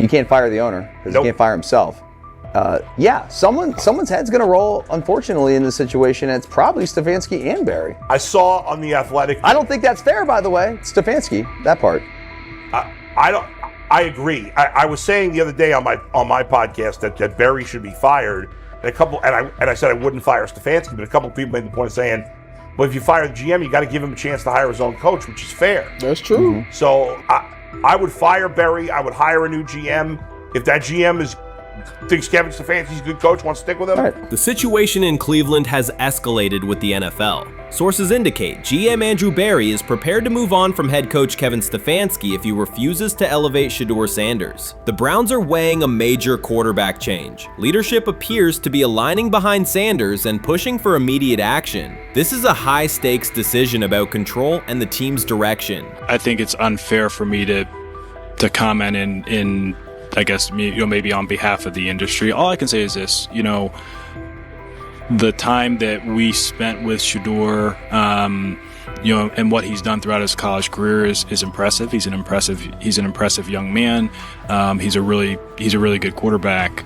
You can't fire the owner because Nope. he can't fire himself. Someone's head's going to roll, unfortunately, in this situation. And it's probably Stefanski and Barry. I saw on The Athletic. I don't think that's fair, by the way. Stefanski, that part. I agree. I was saying the other day on my podcast that Barry should be fired. And I said I wouldn't fire Stefanski, but a couple of people made the point of saying, well, if you fire the GM, you got to give him a chance to hire his own coach, which is fair. That's true. Mm-hmm. So I would fire Barry. I would hire a new GM. If that GM thinks Kevin Stefanski's a good coach, wants to stick with him. Right. The situation in Cleveland has escalated with the NFL. Sources indicate GM Andrew Barry is prepared to move on from head coach Kevin Stefanski if he refuses to elevate Shedeur Sanders. The Browns are weighing a major quarterback change. Leadership appears to be aligning behind Sanders and pushing for immediate action. This is a high-stakes decision about control and the team's direction. I think it's unfair for me to comment in I guess, maybe on behalf of the industry. All I can say is this, the time that we spent with Shedeur, and what he's done throughout his college career is impressive. He's an impressive young man. He's a really good quarterback.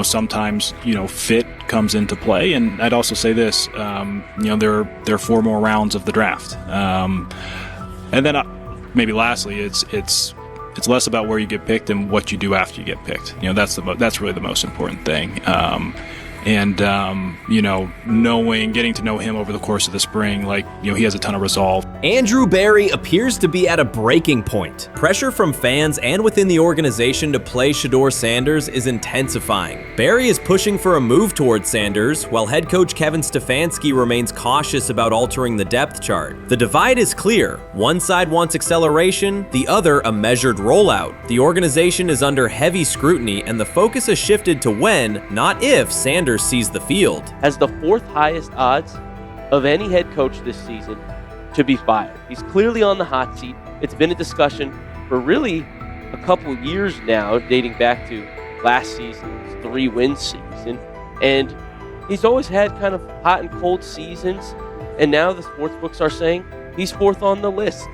Sometimes, fit comes into play. And I'd also say this, there are 4 more rounds of the draft. And then maybe lastly, it's less about where you get picked and what you do after you get picked. That's really the most important thing. Getting to know him over the course of the spring, he has a ton of resolve. Andrew Barry appears to be at a breaking point. Pressure from fans and within the organization to play Shedeur Sanders is intensifying. Barry is pushing for a move towards Sanders, while head coach Kevin Stefanski remains cautious about altering the depth chart. The divide is clear. One side wants acceleration, the other a measured rollout. The organization is under heavy scrutiny, and the focus has shifted to when, not if, Sanders sees the field. Has the 4th highest odds of any head coach this season to be fired. He's clearly on the hot seat. It's been a discussion for really a couple of years now, dating back to last season's 3-win season. And he's always had kind of hot and cold seasons. And now the sports books are saying he's 4th on the list.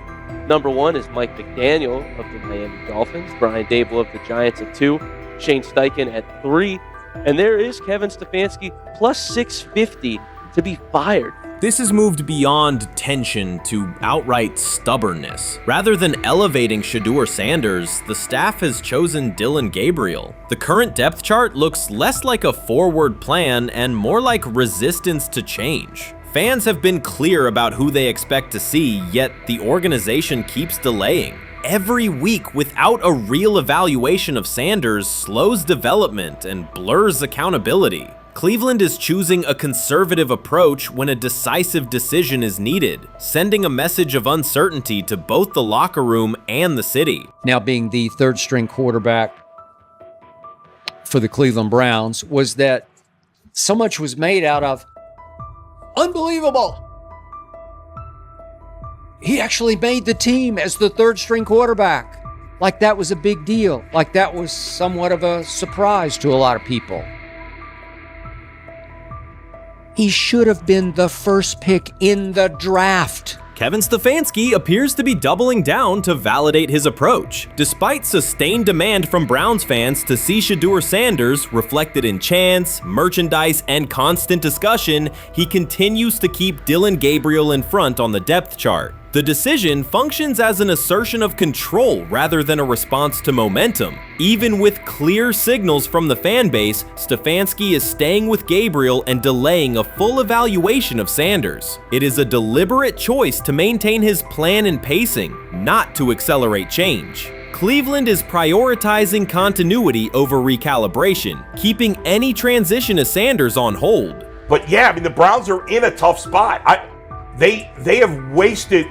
Number 1 is Mike McDaniel of the Miami Dolphins, Brian Dable of the Giants at 2, Shane Steichen at 3, and there is Kevin Stefanski plus 650 to be fired. This has moved beyond tension to outright stubbornness. Rather than elevating Shedeur Sanders, the staff has chosen Dillon Gabriel. The current depth chart looks less like a forward plan and more like resistance to change. Fans have been clear about who they expect to see, yet the organization keeps delaying. Every week without a real evaluation of Sanders slows development and blurs accountability. Cleveland is choosing a conservative approach when a decisive decision is needed, sending a message of uncertainty to both the locker room and the city. Now being the 3rd-string quarterback for the Cleveland Browns, was that so much was made out of unbelievable. He actually made the team as the 3rd-string quarterback. Like that was a big deal. Like that was somewhat of a surprise to a lot of people. He should have been the first pick in the draft. Kevin Stefanski appears to be doubling down to validate his approach. Despite sustained demand from Browns fans to see Shedeur Sanders reflected in chants, merchandise, and constant discussion, he continues to keep Dillon Gabriel in front on the depth chart. The decision functions as an assertion of control rather than a response to momentum. Even with clear signals from the fan base, Stefanski is staying with Gabriel and delaying a full evaluation of Sanders. It is a deliberate choice to maintain his plan and pacing, not to accelerate change. Cleveland is prioritizing continuity over recalibration, keeping any transition to Sanders on hold. But yeah, I mean, the Browns are in a tough spot. They have wasted.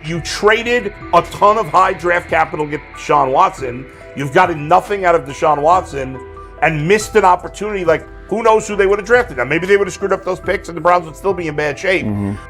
You traded a ton of high draft capital to get Deshaun Watson. You've gotten nothing out of Deshaun Watson and missed an opportunity. Like, who knows who they would have drafted. Now, maybe they would have screwed up those picks and the Browns would still be in bad shape.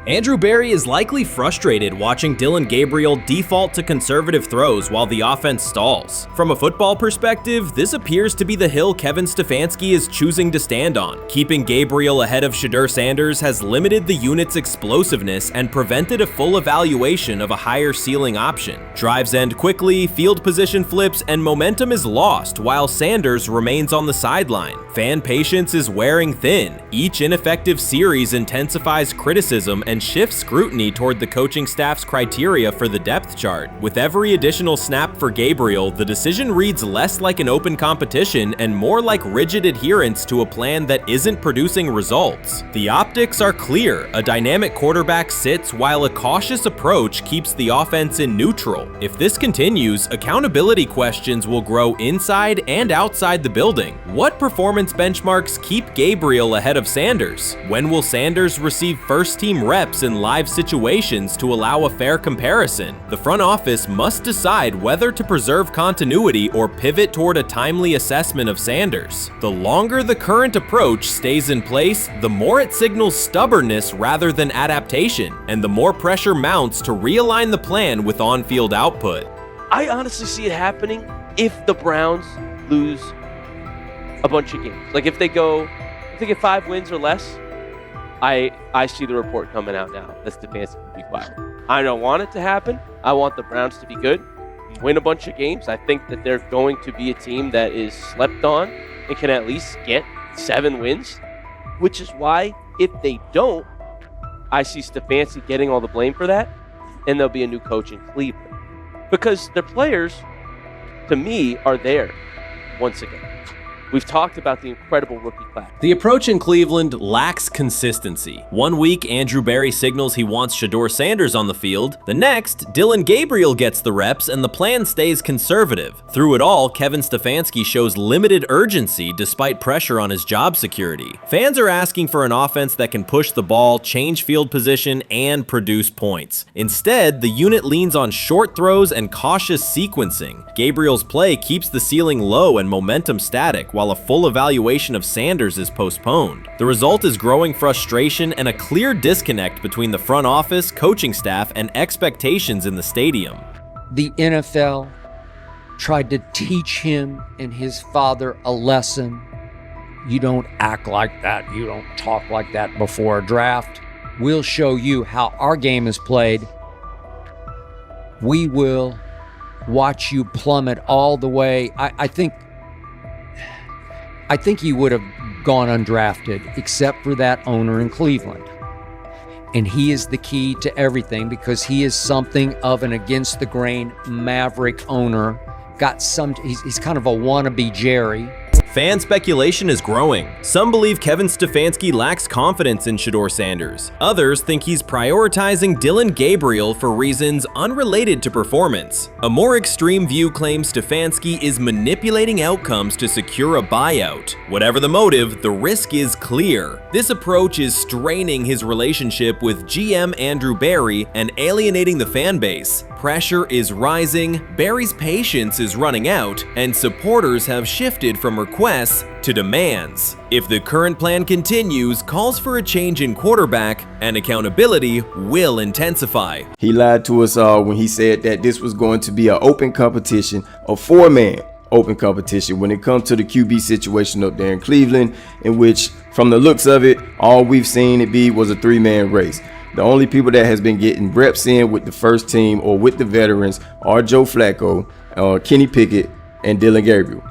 Andrew Berry is likely frustrated watching Dillon Gabriel default to conservative throws while the offense stalls. From a football perspective, this appears to be the hill Kevin Stefanski is choosing to stand on. Keeping Gabriel ahead of Shedeur Sanders has limited the unit's explosiveness and prevented a full evaluation of a higher ceiling option. Drives end quickly, field position flips, and momentum is lost while Sanders remains on the sideline. Fan patience is wearing thin. Each ineffective series intensifies criticism and shifts scrutiny toward the coaching staff's criteria for the depth chart. With every additional snap for Gabriel, the decision reads less like an open competition and more like rigid adherence to a plan that isn't producing results. The optics are clear. A dynamic quarterback sits while a cautious approach keeps the offense in neutral. If this continues, accountability questions will grow inside and outside the building. What performance benchmarks keep Gabriel ahead of Sanders? When will Sanders receive first-team reps in live situations to allow a fair comparison? The front office must decide whether to preserve continuity or pivot toward a timely assessment of Sanders. The longer the current approach stays in place, the more it signals stubbornness rather than adaptation, and the more pressure mounts to realign the plan with on-field output. I honestly see it happening if the Browns lose a bunch of games. Like if they get 5 wins or less, I see the report coming out now that Stefanski will be fired. I don't want it to happen. I want the Browns to be good, win a bunch of games. I think that they're going to be a team that is slept on and can at least get 7 wins, which is why if they don't, I see Stefanski getting all the blame for that, and there'll be a new coach in Cleveland. Because their players, to me, are there once again. We've talked about the incredible rookie class. The approach in Cleveland lacks consistency. One week, Andrew Berry signals he wants Shedeur Sanders on the field. The next, Dillon Gabriel gets the reps and the plan stays conservative. Through it all, Kevin Stefanski shows limited urgency despite pressure on his job security. Fans are asking for an offense that can push the ball, change field position, and produce points. Instead, the unit leans on short throws and cautious sequencing. Gabriel's play keeps the ceiling low and momentum static, while a full evaluation of Sanders is postponed. The result is growing frustration and a clear disconnect between the front office, coaching staff, and expectations in the stadium. The NFL tried to teach him and his father a lesson. You don't act like that. You don't talk like that before a draft. We'll show you how our game is played. We will watch you plummet all the way. I think he would have gone undrafted except for that owner in Cleveland. And he is the key to everything because he is something of an against-the-grain maverick owner. He's kind of a wannabe Jerry. Fan speculation is growing. Some believe Kevin Stefanski lacks confidence in Shedeur Sanders. Others think he's prioritizing Dillon Gabriel for reasons unrelated to performance. A more extreme view claims Stefanski is manipulating outcomes to secure a buyout. Whatever the motive, the risk is clear. This approach is straining his relationship with GM Andrew Berry and alienating the fan base. Pressure is rising, Berry's patience is running out, and supporters have shifted from requests to demands. If the current plan continues, calls for a change in quarterback and accountability will intensify. He lied to us all when he said that this was going to be an open competition, a 4-man open competition when it comes to the QB situation up there in Cleveland, in which, from the looks of it, all we've seen it be was a 3-man race. The only people that has been getting reps in with the first team or with the veterans are Joe Flacco, Kenny Pickett, and Dillon Gabriel.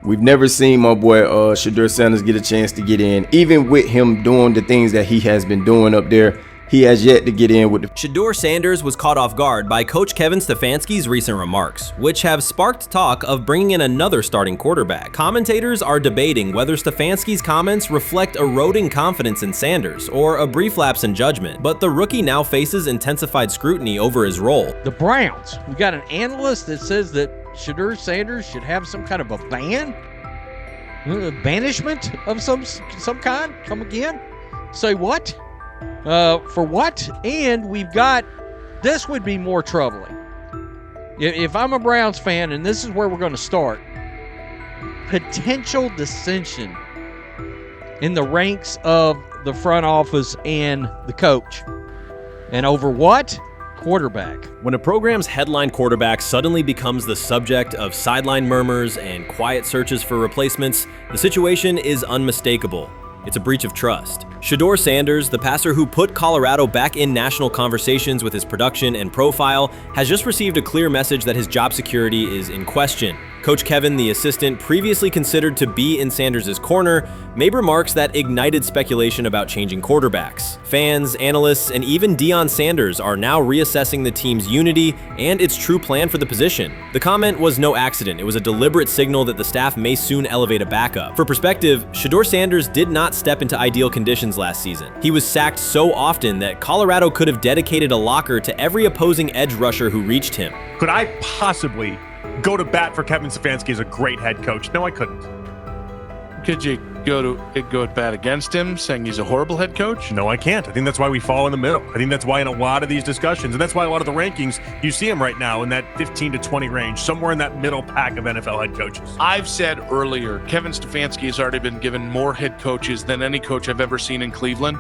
We've never seen my boy Shedeur Sanders get a chance to get in. Even with him doing the things that he has been doing up there, he has yet to get in with the... Shedeur Sanders was caught off guard by Coach Kevin Stefanski's recent remarks, which have sparked talk of bringing in another starting quarterback. Commentators are debating whether Stefanski's comments reflect eroding confidence in Sanders or a brief lapse in judgment, but the rookie now faces intensified scrutiny over his role. The Browns, we got an analyst that says that Shedeur Sanders should have some kind of a ban, banishment of some kind. Come again? Say what? For what? And we've got, this would be more troubling. If I'm a Browns fan, and this is where we're going to start, potential dissension in the ranks of the front office and the coach. And over what? Quarterback. When a program's headline quarterback suddenly becomes the subject of sideline murmurs and quiet searches for replacements, the situation is unmistakable. It's a breach of trust. Shedeur Sanders, the passer who put Colorado back in national conversations with his production and profile, has just received a clear message that his job security is in question. Coach Kevin, the assistant previously considered to be in Sanders' corner, made remarks that ignited speculation about changing quarterbacks. Fans, analysts, and even Deion Sanders are now reassessing the team's unity and its true plan for the position. The comment was no accident. It was a deliberate signal that the staff may soon elevate a backup. For perspective, Shedeur Sanders did not step into ideal conditions last season. He was sacked so often that Colorado could have dedicated a locker to every opposing edge rusher who reached him. Could I possibly go to bat for Kevin Stefanski as a great head coach? No, I couldn't. Could you go at bat against him, saying he's a horrible head coach? No, I can't. I think that's why we fall in the middle. I think that's why in a lot of these discussions, and that's why a lot of the rankings, you see him right now in that 15 to 20 range, somewhere in that middle pack of NFL head coaches. I've said earlier, Kevin Stefanski has already been given more head coaches than any coach I've ever seen in Cleveland.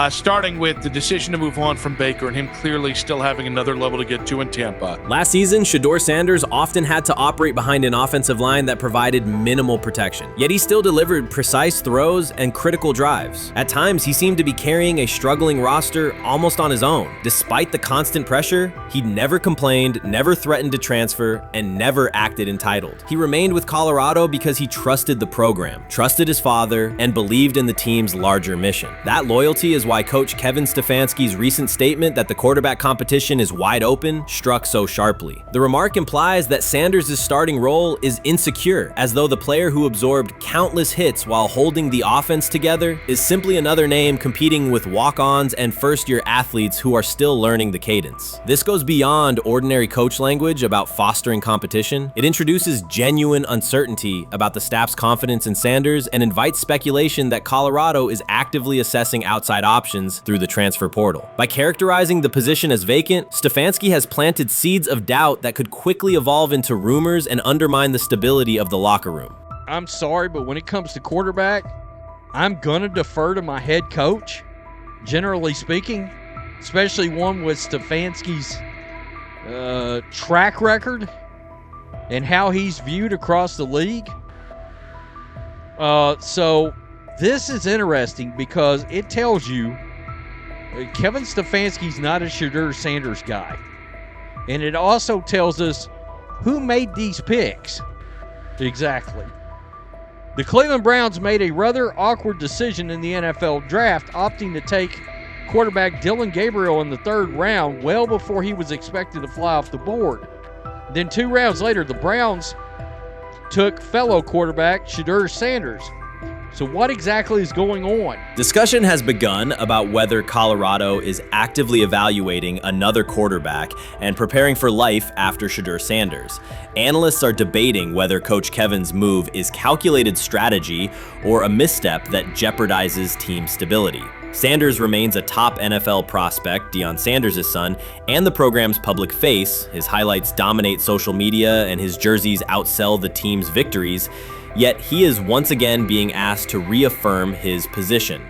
Starting with the decision to move on from Baker and him clearly still having another level to get to in Tampa. Last season, Shedeur Sanders often had to operate behind an offensive line that provided minimal protection, yet he still delivered precise throws and critical drives. At times, he seemed to be carrying a struggling roster almost on his own. Despite the constant pressure, he never complained, never threatened to transfer, and never acted entitled. He remained with Colorado because he trusted the program, trusted his father, and believed in the team's larger mission. That loyalty is why Coach Kevin Stefanski's recent statement that the quarterback competition is wide open struck so sharply. The remark implies that Sanders' starting role is insecure, as though the player who absorbed countless hits while holding the offense together is simply another name competing with walk-ons and first-year athletes who are still learning the cadence. This goes beyond ordinary coach language about fostering competition. It introduces genuine uncertainty about the staff's confidence in Sanders and invites speculation that Colorado is actively assessing outside options through the transfer portal. By characterizing the position as vacant, Stefanski has planted seeds of doubt that could quickly evolve into rumors and undermine the stability of the locker room. I'm sorry, but when it comes to quarterback, I'm going to defer to my head coach, generally speaking, especially one with Stefanski's track record and how he's viewed across the league. So this is interesting because it tells you Kevin Stefanski's not a Shedeur Sanders guy. And it also tells us who made these picks. Exactly. The Cleveland Browns made a rather awkward decision in the NFL draft, opting to take quarterback Dylan Gabriel in the 3rd round well before he was expected to fly off the board. Then 2 rounds later, the Browns took fellow quarterback Shedeur Sanders. So what exactly is going on? Discussion has begun about whether Colorado is actively evaluating another quarterback and preparing for life after Shedeur Sanders. Analysts are debating whether Coach Kevin's move is calculated strategy or a misstep that jeopardizes team stability. Sanders remains a top NFL prospect, Deion Sanders' son, and the program's public face. His highlights dominate social media and his jerseys outsell the team's victories. Yet he is once again being asked to reaffirm his position.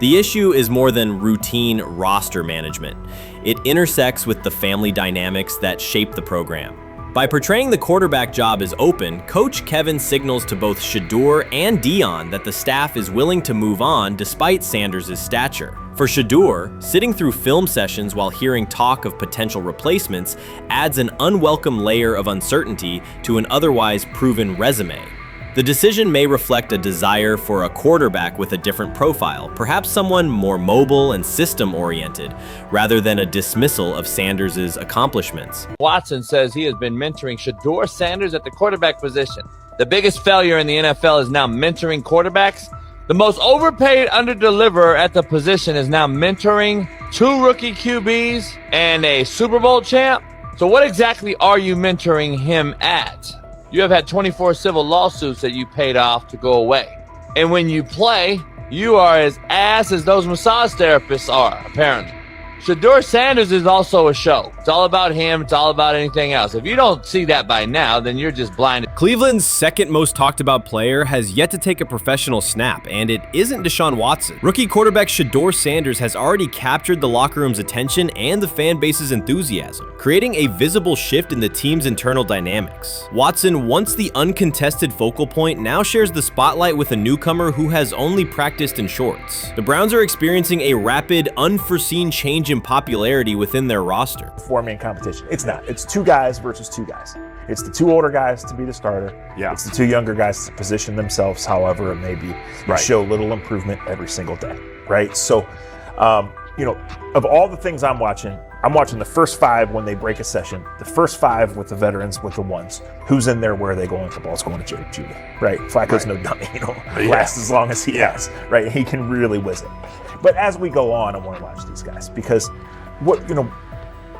The issue is more than routine roster management. It intersects with the family dynamics that shape the program. By portraying the quarterback job as open, Coach Kevin signals to both Shedeur and Deion that the staff is willing to move on despite Sanders' stature. For Shedeur, sitting through film sessions while hearing talk of potential replacements adds an unwelcome layer of uncertainty to an otherwise proven resume. The decision may reflect a desire for a quarterback with a different profile, perhaps someone more mobile and system-oriented, rather than a dismissal of Sanders' accomplishments. Watson says he has been mentoring Shedeur Sanders at the quarterback position. The biggest failure in the NFL is now mentoring quarterbacks. The most overpaid underdeliverer at the position is now mentoring 2 rookie QBs and a Super Bowl champ. So what exactly are you mentoring him at? You have had 24 civil lawsuits that you paid off to go away. And when you play, you are as ass as those massage therapists are, apparently. Shedeur Sanders is also a show. It's all about him. It's all about anything else. If you don't see that by now, then you're just blinded. Cleveland's second most talked about player has yet to take a professional snap, and it isn't Deshaun Watson. Rookie quarterback Shedeur Sanders has already captured the locker room's attention and the fan base's enthusiasm, creating a visible shift in the team's internal dynamics. Watson, once the uncontested focal point, now shares the spotlight with a newcomer who has only practiced in shorts. The Browns are experiencing a rapid, unforeseen change in popularity within their roster. Four-man competition. It's not. It's two guys versus two guys. It's the two older guys to be the starter. Yeah. It's the two younger guys to position themselves however it may be and show little improvement every single day, right? So, of all the things I'm watching the first five when they break a session, the first five with the veterans, with the ones. Who's in there, where are they going? The ball's going to Jerry Jeudy, right? Flacco's no dummy, lasts as long as he has, right? He can really whiz it. But as we go on, I want to watch these guys because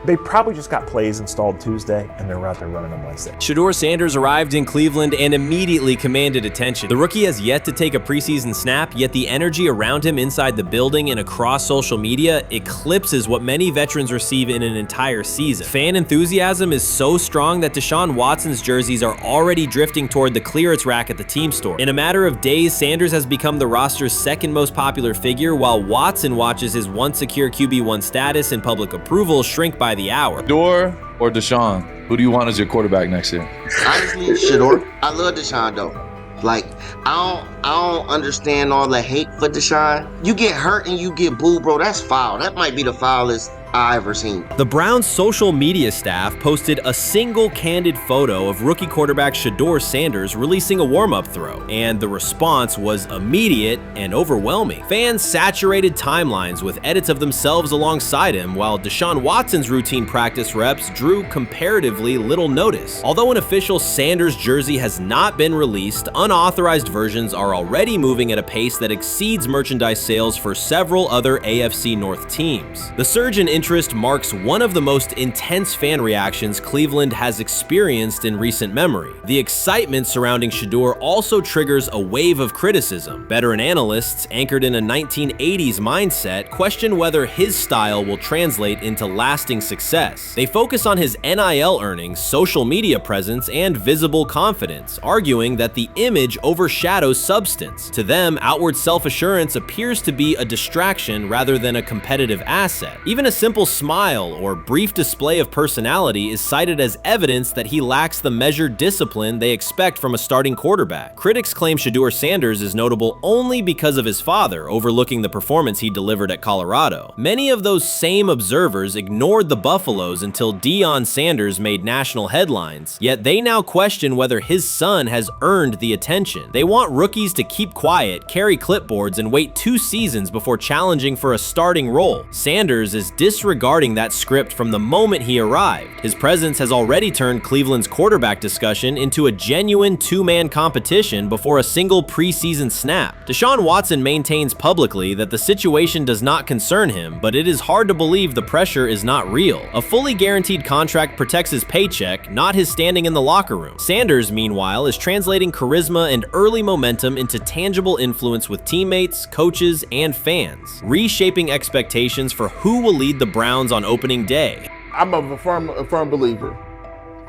they probably just got plays installed Tuesday, and they're out there running them Wednesday. Shedeur Sanders arrived in Cleveland and immediately commanded attention. The rookie has yet to take a preseason snap, yet the energy around him inside the building and across social media eclipses what many veterans receive in an entire season. Fan enthusiasm is so strong that Deshaun Watson's jerseys are already drifting toward the clearance rack at the team store. In a matter of days, Sanders has become the roster's second most popular figure, while Watson watches his once secure QB1 status and public approval shrink by the hour. Shedeur or Deshaun? Who do you want as your quarterback next year? Honestly, Shedeur. I love Deshaun though. Like, I don't understand all the hate for Deshaun. You get hurt and you get booed, bro. That's foul. That might be the foulest I ever seen. The Browns' social media staff posted a single candid photo of rookie quarterback Shedeur Sanders releasing a warm-up throw, and the response was immediate and overwhelming. Fans saturated timelines with edits of themselves alongside him, while Deshaun Watson's routine practice reps drew comparatively little notice. Although an official Sanders jersey has not been released, unauthorized versions are already moving at a pace that exceeds merchandise sales for several other AFC North teams. The surge in interest marks one of the most intense fan reactions Cleveland has experienced in recent memory. The excitement surrounding Shedeur also triggers a wave of criticism. Veteran analysts, anchored in a 1980s mindset, question whether his style will translate into lasting success. They focus on his NIL earnings, social media presence, and visible confidence, arguing that the image overshadows substance. To them, outward self-assurance appears to be a distraction rather than a competitive asset. Even a simple smile or brief display of personality is cited as evidence that he lacks the measured discipline they expect from a starting quarterback. Critics claim Shedeur Sanders is notable only because of his father, overlooking the performance he delivered at Colorado. Many of those same observers ignored the Buffaloes until Deion Sanders made national headlines, yet they now question whether his son has earned the attention. They want rookies to keep quiet, carry clipboards, and wait 2 seasons before challenging for a starting role. Sanders is disregarding that script from the moment he arrived. His presence has already turned Cleveland's quarterback discussion into a genuine two-man competition before a single preseason snap. Deshaun Watson maintains publicly that the situation does not concern him, but it is hard to believe the pressure is not real. A fully guaranteed contract protects his paycheck, not his standing in the locker room. Sanders, meanwhile, is translating charisma and early momentum into tangible influence with teammates, coaches, and fans, reshaping expectations for who will lead the Browns on opening day. I'm a firm believer.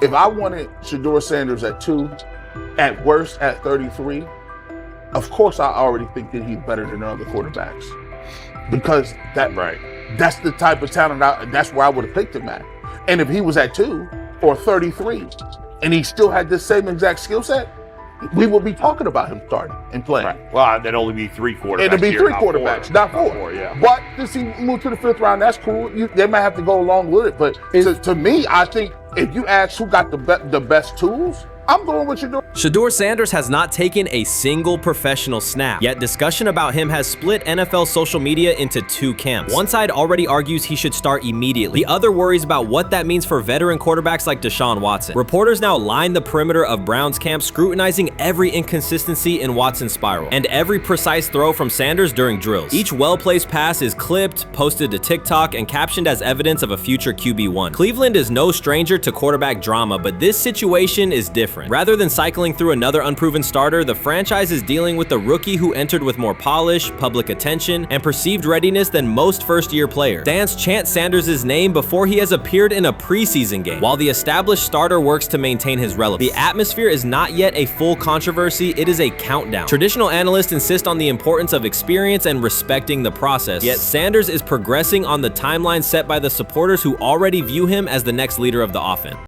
If I wanted Shedeur Sanders at 2, at worst at 33, of course I already think that he's better than other quarterbacks. Because that's the type of talent, that's where I would have picked him at. And if he was at 2 or 33 and he still had the same exact skill set, we would be talking about him starting and playing. Right. Well, there'd only be 3 quarterbacks. It'd be here, 3 quarterbacks, not 4. Yeah. But to see move to the 5th round, that's cool. They might have to go along with it. But to me, I think if you ask who got the best tools, I'm going with Shedeur. Shedeur Sanders has not taken a single professional snap, yet discussion about him has split NFL social media into 2 camps. One side already argues he should start immediately. The other worries about what that means for veteran quarterbacks like Deshaun Watson. Reporters now line the perimeter of Browns camp, scrutinizing every inconsistency in Watson's spiral and every precise throw from Sanders during drills. Each well-placed pass is clipped, posted to TikTok, and captioned as evidence of a future QB1. Cleveland is no stranger to quarterback drama, but this situation is different. different. Rather than cycling through another unproven starter, the franchise is dealing with a rookie who entered with more polish, public attention, and perceived readiness than most first-year players. Fans chant Sanders' name before he has appeared in a preseason game, while the established starter works to maintain his relevance. The atmosphere is not yet a full controversy, it is a countdown. Traditional analysts insist on the importance of experience and respecting the process, yet Sanders is progressing on the timeline set by the supporters who already view him as the next leader of the offense.